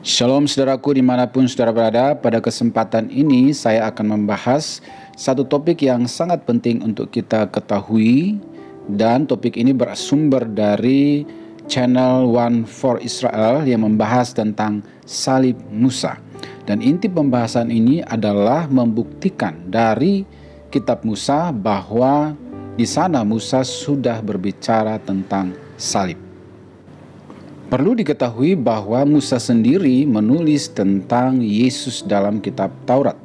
Shalom saudaraku dimanapun saudara berada. Pada kesempatan ini saya akan membahas satu topik yang sangat penting untuk kita ketahui. Dan topik ini bersumber dari channel One for Israel yang membahas tentang salib Musa. Dan inti pembahasan ini adalah membuktikan dari kitab Musa bahwa di sana Musa sudah berbicara tentang salib. Perlu diketahui bahwa Musa sendiri menulis tentang Yesus dalam kitab Taurat.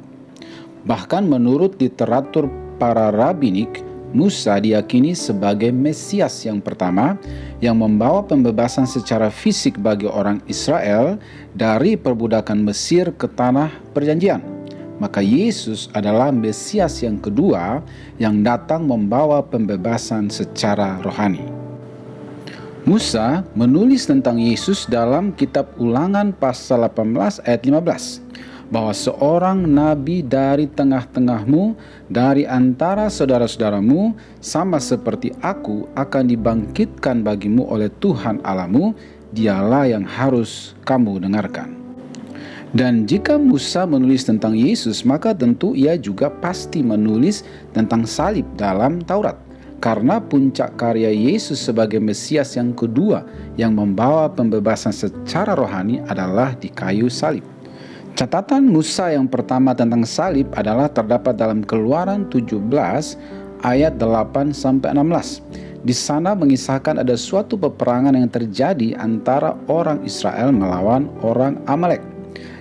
Bahkan menurut literatur para rabbinik, Musa diyakini sebagai Mesias yang pertama yang membawa pembebasan secara fisik bagi orang Israel dari perbudakan Mesir ke tanah perjanjian. Maka Yesus adalah Mesias yang kedua yang datang membawa pembebasan secara rohani. Musa menulis tentang Yesus dalam kitab Ulangan pasal 18 ayat 15 bahwa seorang nabi dari tengah-tengahmu, dari antara saudara-saudaramu, sama seperti aku akan dibangkitkan bagimu oleh Tuhan Allahmu, dialah yang harus kamu dengarkan. Dan jika Musa menulis tentang Yesus, maka tentu ia juga pasti menulis tentang salib dalam Taurat. Karena puncak karya Yesus sebagai Mesias yang kedua yang membawa pembebasan secara rohani adalah di kayu salib. Catatan Musa yang pertama tentang salib adalah terdapat dalam Keluaran 17 ayat 8-16. Di sana mengisahkan ada suatu peperangan yang terjadi antara orang Israel melawan orang Amalek.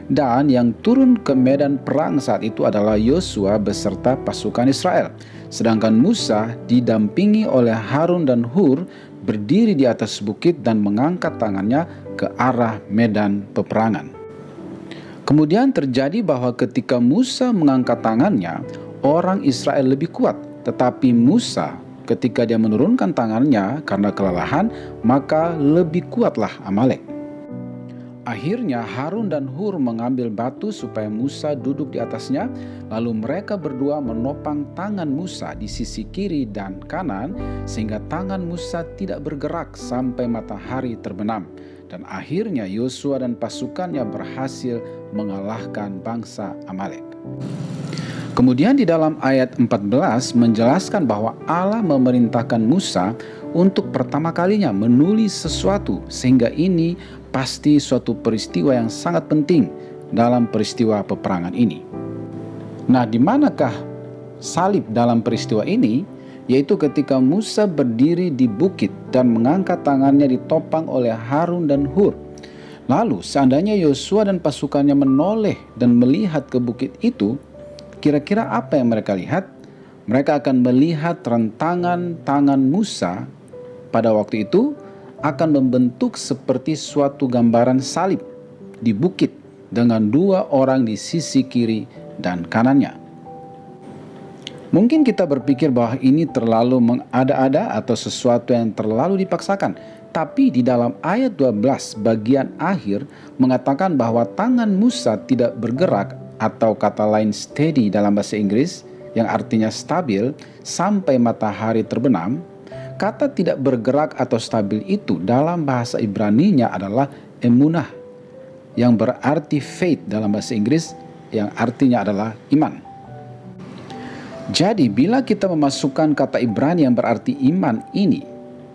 Dan yang turun ke medan perang saat itu adalah Yosua beserta pasukan Israel. Sedangkan Musa didampingi oleh Harun dan Hur berdiri di atas bukit dan mengangkat tangannya ke arah medan peperangan. Kemudian terjadi bahwa ketika Musa mengangkat tangannya, orang Israel lebih kuat. Tetapi Musa ketika dia menurunkan tangannya karena kelelahan, maka lebih kuatlah Amalek. Akhirnya Harun dan Hur mengambil batu supaya Musa duduk di atasnya, lalu mereka berdua menopang tangan Musa di sisi kiri dan kanan sehingga tangan Musa tidak bergerak sampai matahari terbenam. Dan akhirnya Yosua dan pasukannya berhasil mengalahkan bangsa Amalek. Kemudian di dalam ayat 14 menjelaskan bahwa Allah memerintahkan Musa untuk pertama kalinya menulis sesuatu, sehingga ini pasti suatu peristiwa yang sangat penting dalam peristiwa peperangan ini. Nah, di manakah salib dalam peristiwa ini? Yaitu ketika Musa berdiri di bukit dan mengangkat tangannya ditopang oleh Harun dan Hur. Lalu seandainya Yosua dan pasukannya menoleh dan melihat ke bukit itu, kira-kira apa yang mereka lihat? Mereka akan melihat rentangan tangan Musa pada waktu itu akan membentuk seperti suatu gambaran salib di bukit dengan dua orang di sisi kiri dan kanannya. Mungkin kita berpikir bahwa ini terlalu mengada-ada atau sesuatu yang terlalu dipaksakan. Tapi di dalam ayat 12 bagian akhir mengatakan bahwa tangan Musa tidak bergerak, atau kata lain steady dalam bahasa Inggris yang artinya stabil sampai matahari terbenam. Kata tidak bergerak atau stabil itu dalam bahasa Ibraninya adalah emunah, yang berarti faith dalam bahasa Inggris, yang artinya adalah iman. Jadi bila kita memasukkan kata Ibrani yang berarti iman ini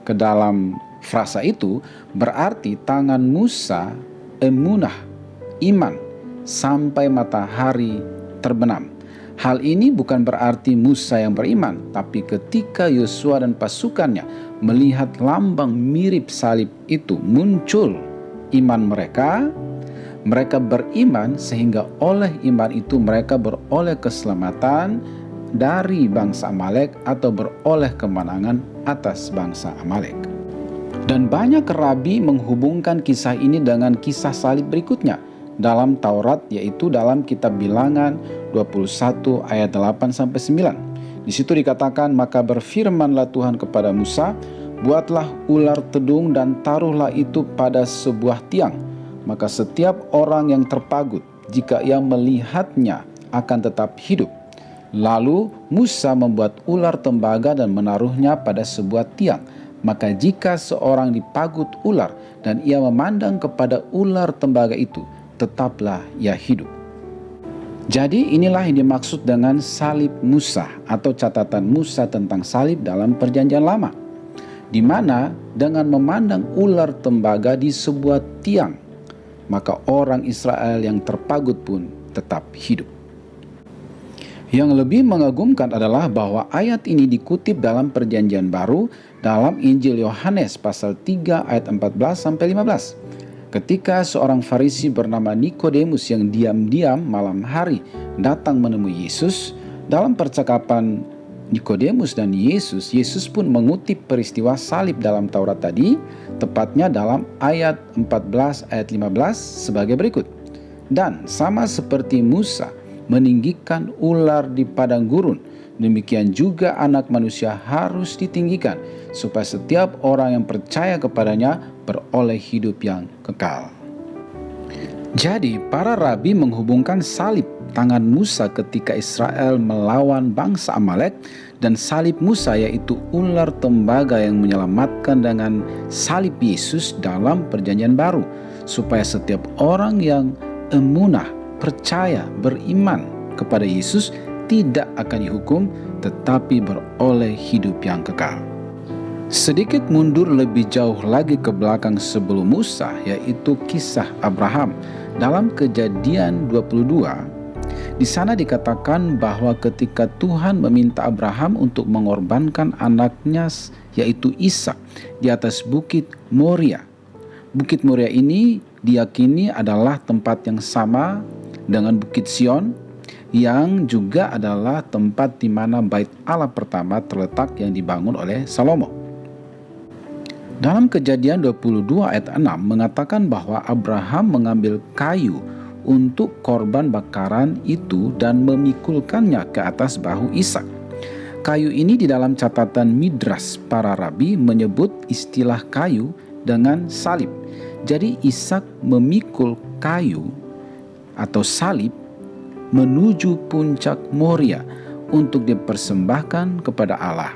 ke dalam frasa itu, berarti tangan Musa emunah, iman, sampai matahari terbenam. Hal ini bukan berarti Musa yang beriman, tapi ketika Yosua dan pasukannya melihat lambang mirip salib itu muncul iman mereka, mereka beriman sehingga oleh iman itu mereka beroleh keselamatan dari bangsa Amalek atau beroleh kemenangan atas bangsa Amalek. Dan banyak rabi menghubungkan kisah ini dengan kisah salib berikutnya dalam Taurat, yaitu dalam kitab Bilangan 21 ayat 8-9. Di situ dikatakan, maka berfirmanlah Tuhan kepada Musa, buatlah ular tedung dan taruhlah itu pada sebuah tiang. Maka setiap orang yang terpagut, jika ia melihatnya akan tetap hidup. Lalu Musa membuat ular tembaga dan menaruhnya pada sebuah tiang. Maka jika seorang dipagut ular dan ia memandang kepada ular tembaga itu, tetaplah ia hidup. Jadi inilah yang dimaksud dengan salib Musa atau catatan Musa tentang salib dalam Perjanjian Lama, di mana dengan memandang ular tembaga di sebuah tiang, maka orang Israel yang terpagut pun tetap hidup. Yang lebih mengagumkan adalah bahwa ayat ini dikutip dalam Perjanjian Baru dalam Injil Yohanes pasal 3 ayat 14-15. Ketika seorang Farisi bernama Nikodemus yang diam-diam malam hari datang menemui Yesus, dalam percakapan Nikodemus dan Yesus, Yesus pun mengutip peristiwa salib dalam Taurat tadi, tepatnya dalam ayat 14 ayat 15 sebagai berikut. Dan sama seperti Musa meninggikan ular di padang gurun, demikian juga Anak Manusia harus ditinggikan, supaya setiap orang yang percaya kepadanya beroleh hidup yang kekal. Jadi para rabi menghubungkan salib tangan Musa ketika Israel melawan bangsa Amalek dan salib Musa yaitu ular tembaga yang menyelamatkan dengan salib Yesus dalam Perjanjian Baru, supaya setiap orang yang emunah, percaya, beriman kepada Yesus tidak akan dihukum tetapi beroleh hidup yang kekal. Sedikit mundur lebih jauh lagi ke belakang sebelum Musa, yaitu kisah Abraham dalam Kejadian 22. Di sana dikatakan bahwa ketika Tuhan meminta Abraham untuk mengorbankan anaknya yaitu Ishak di atas Bukit Moria. Bukit Moria ini diyakini adalah tempat yang sama dengan Bukit Sion, yang juga adalah tempat di mana Bait Allah pertama terletak yang dibangun oleh Salomo. Dalam Kejadian 22 ayat 6 mengatakan bahwa Abraham mengambil kayu untuk korban bakaran itu dan memikulkannya ke atas bahu Ishak. Kayu ini di dalam catatan Midras para rabi menyebut istilah kayu dengan salib. Jadi Ishak memikul kayu atau salib menuju puncak Moria untuk dipersembahkan kepada Allah.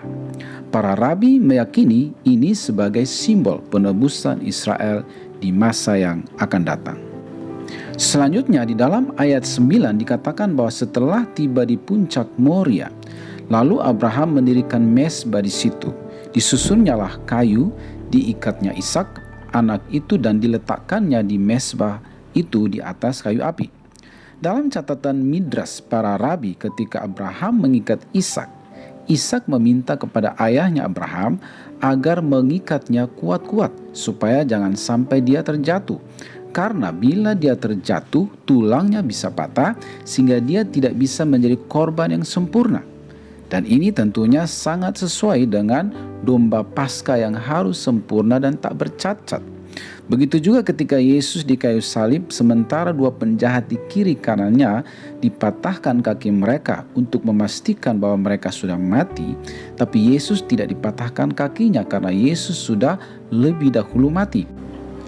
Para rabi meyakini ini sebagai simbol penebusan Israel di masa yang akan datang. Selanjutnya di dalam ayat 9 dikatakan bahwa setelah tiba di puncak Moria, lalu Abraham mendirikan mezbah di situ. Disusunnyalah kayu, diikatnya Ishak, anak itu, dan diletakkannya di mezbah itu di atas kayu api. Dalam catatan Midras para rabi, ketika Abraham mengikat Ishak, Ishak meminta kepada ayahnya Abraham agar mengikatnya kuat-kuat supaya jangan sampai dia terjatuh. Karena bila dia terjatuh, tulangnya bisa patah sehingga dia tidak bisa menjadi korban yang sempurna. Dan ini tentunya sangat sesuai dengan domba Paskah yang harus sempurna dan tak bercacat. Begitu juga ketika Yesus di kayu salib, sementara dua penjahat di kiri kanannya dipatahkan kaki mereka untuk memastikan bahwa mereka sudah mati, tapi Yesus tidak dipatahkan kakinya karena Yesus sudah lebih dahulu mati.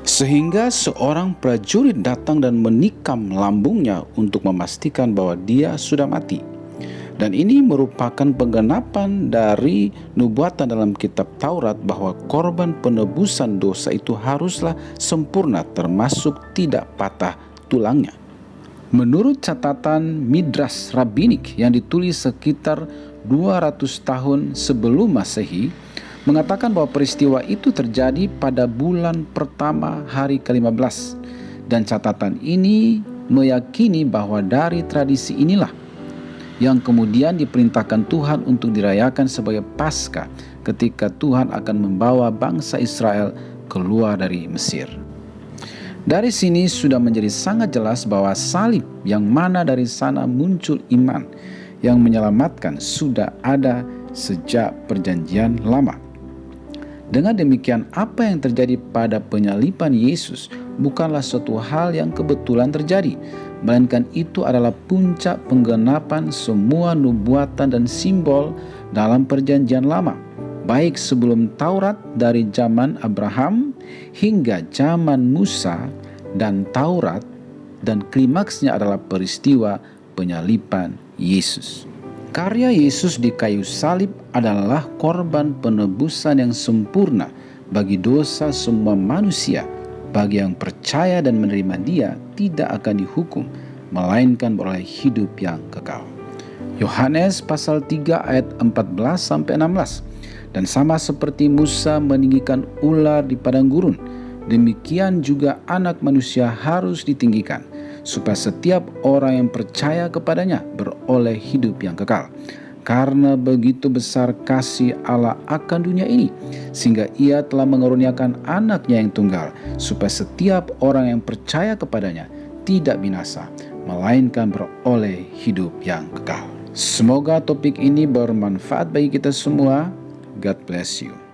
Sehingga seorang prajurit datang dan menikam lambungnya untuk memastikan bahwa dia sudah mati. Dan ini merupakan penggenapan dari nubuatan dalam kitab Taurat bahwa korban penebusan dosa itu haruslah sempurna termasuk tidak patah tulangnya. Menurut catatan Midras Rabbinik yang ditulis sekitar 200 tahun sebelum Masehi, mengatakan bahwa peristiwa itu terjadi pada bulan pertama hari ke-15. Dan catatan ini meyakini bahwa dari tradisi inilah yang kemudian diperintahkan Tuhan untuk dirayakan sebagai Paskah ketika Tuhan akan membawa bangsa Israel keluar dari Mesir. Dari sini sudah menjadi sangat jelas bahwa salib yang mana dari sana muncul iman yang menyelamatkan sudah ada sejak Perjanjian Lama. Dengan demikian, apa yang terjadi pada penyaliban Yesus bukanlah suatu hal yang kebetulan terjadi, melainkan itu adalah puncak penggenapan semua nubuatan dan simbol dalam Perjanjian Lama, baik sebelum Taurat dari zaman Abraham hingga zaman Musa dan Taurat, dan klimaksnya adalah peristiwa penyaliban Yesus. Karya Yesus di kayu salib adalah korban penebusan yang sempurna bagi dosa semua manusia bagi yang percaya dan menerima Dia tidak akan dihukum, melainkan beroleh hidup yang kekal. Yohanes pasal 3 ayat 14-16. Dan sama seperti Musa meninggikan ular di padang gurun, demikian juga Anak Manusia harus ditinggikan, supaya setiap orang yang percaya kepadanya beroleh hidup yang kekal. Karena begitu besar kasih Allah akan dunia ini, sehingga Ia telah mengaruniakan Anaknya yang tunggal, supaya setiap orang yang percaya kepadanya tidak binasa, melainkan beroleh hidup yang kekal. Semoga topik ini bermanfaat bagi kita semua. God bless you.